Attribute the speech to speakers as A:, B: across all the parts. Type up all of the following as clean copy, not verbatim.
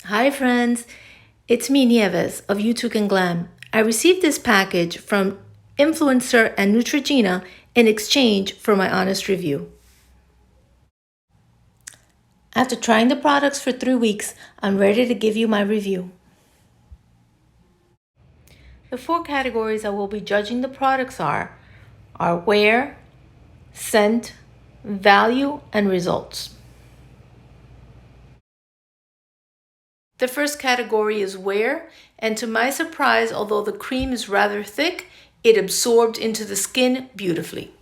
A: Hi friends, it's me Nieves of YouTube and Glam. I received this package from Influencer and Neutrogena in exchange for my honest review. After trying the products for 3 weeks, I'm ready to give you my review. The 4 categories I will be judging the products are wear, scent, value, and results. The first category is wear, and to my surprise, although the cream is rather thick, it absorbed into the skin beautifully.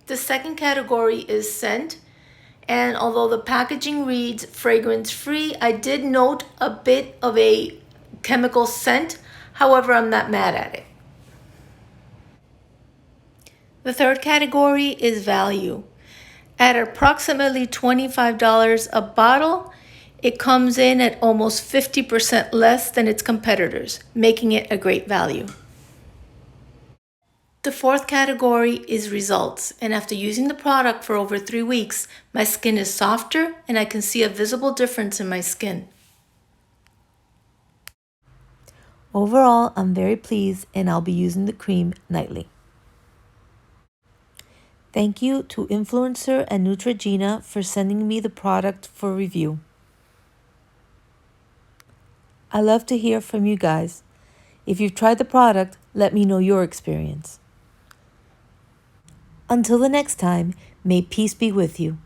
A: The second category is scent, and although the packaging reads fragrance-free, I did note a bit of a chemical scent. However, I'm not mad at it. The third category is value. At approximately $25 a bottle, it comes in at almost 50% less than its competitors, making it a great value. The fourth category is results, and after using the product for over 3 weeks, my skin is softer and I can see a visible difference in my skin. Overall, I'm very pleased and I'll be using the cream nightly. Thank you to Influencer and Neutrogena for sending me the product for review. I love to hear from you guys. If you've tried the product, let me know your experience. Until the next time, may peace be with you.